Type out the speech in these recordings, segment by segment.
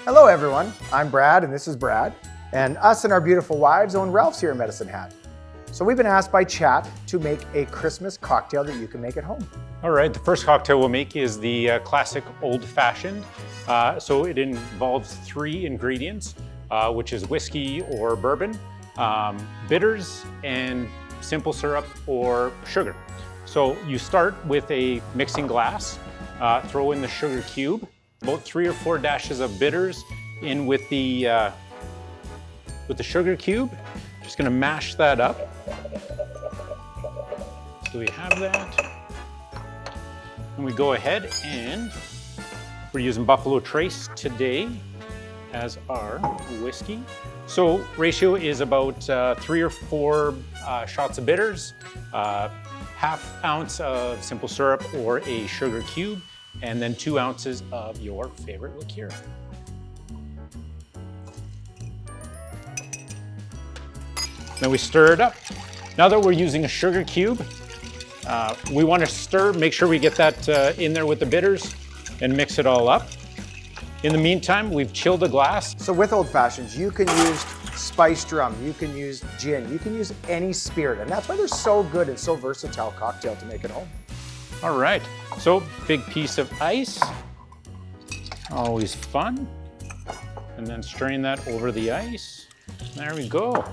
Hello everyone, I'm Brad and this is Brad. And us and our beautiful wives own Ralph's here in Medicine Hat. So we've been asked by chat to make a Christmas cocktail that you can make at home. All right, the first cocktail we'll make is the classic old-fashioned. So it involves 3 ingredients, which is whiskey or bourbon, bitters, and simple syrup or sugar. So you start with a mixing glass, throw in the sugar cube, about 3 or 4 dashes of bitters in with the sugar cube. Just gonna mash that up. So we have that. And we go ahead and we're using Buffalo Trace today as our whiskey. So ratio is about 3 or 4 shots of bitters, ½ ounce of simple syrup or a sugar cube, and then 2 ounces of your favorite liqueur. Then we stir it up. Now that we're using a sugar cube, we want to stir, make sure we get that in there with the bitters and mix it all up. In the meantime, we've chilled a glass. So with Old Fashions, you can use spiced rum, you can use gin, you can use any spirit. And that's why they're so good and so versatile cocktail to make at home. All right, so big piece of ice, always fun. And then strain that over the ice. There we go.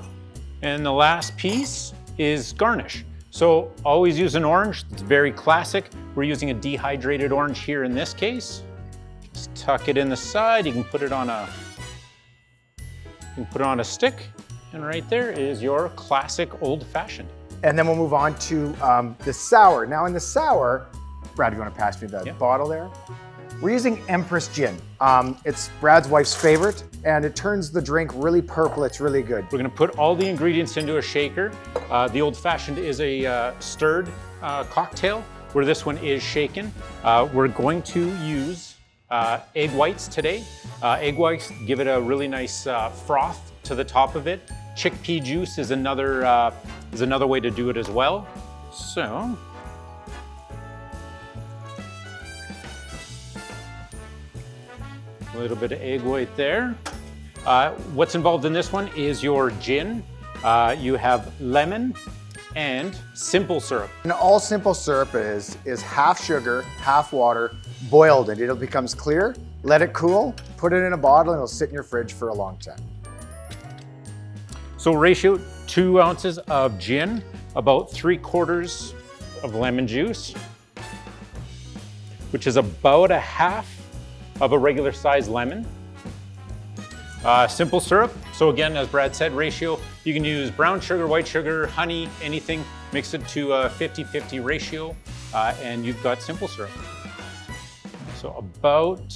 And the last piece is garnish. So always use an orange, it's very classic. We're using a dehydrated orange here in this case. Just tuck it in the side, you can put it on a stick, and right there is your classic old-fashioned. And then we'll move on to the sour. Now in the sour, Brad, you want to pass me the bottle there? We're using Empress Gin. It's Brad's wife's favorite, and it turns the drink really purple. It's really good. We're gonna put all the ingredients into a shaker. The old-fashioned is a stirred cocktail, where this one is shaken. We're going to use egg whites today. Egg whites give it a really nice froth to the top of it. Chickpea juice is another way to do it as well. So, a little bit of egg white there. What's involved in this one is your gin. You have lemon and simple syrup. And all simple syrup is half sugar, half water, boiled it. It becomes clear, let it cool, put it in a bottle, and it'll sit in your fridge for a long time. So ratio, 2 ounces of gin, about 3/4 of lemon juice, which is about a half of a regular size lemon. Simple syrup. So again, as Brad said, ratio, you can use brown sugar, white sugar, honey, anything, mix it to a 50-50 ratio, and you've got simple syrup. So about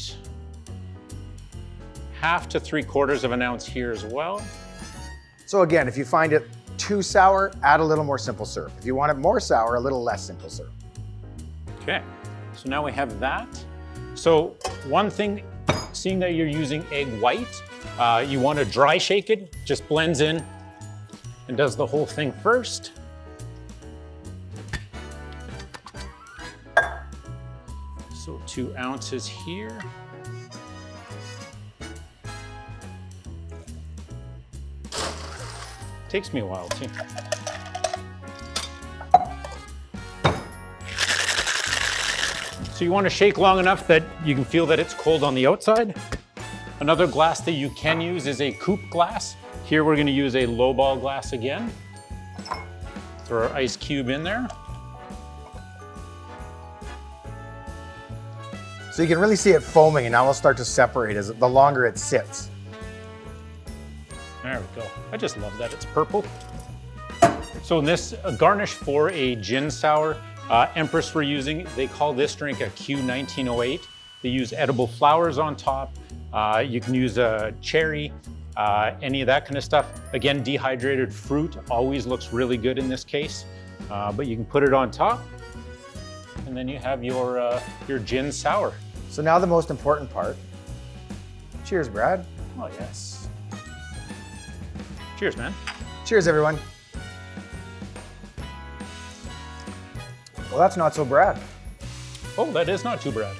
½ to 3/4 of an ounce here as well. So again, if you find it too sour, add a little more simple syrup. If you want it more sour, a little less simple syrup. Okay, so now we have that. So one thing, seeing that you're using egg white, you want to dry shake it, just blends in and does the whole thing first. So 2 ounces here. Takes me a while too. So you want to shake long enough that you can feel that it's cold on the outside. Another glass that you can use is a coupe glass. Here we're going to use a lowball glass again. Throw our ice cube in there. So you can really see it foaming, and now it'll start to separate as the longer it sits. There we go. I just love that it's purple. So in this garnish for a gin sour, Empress we're using, they call this drink a Q1908. They use edible flowers on top. You can use a cherry, any of that kind of stuff. Again, dehydrated fruit always looks really good in this case, but you can put it on top, and then you have your gin sour. So now the most important part. Cheers, Brad. Oh yes. Cheers, man. Cheers, everyone. Well, that's not so Brad. Oh, that is not too bad.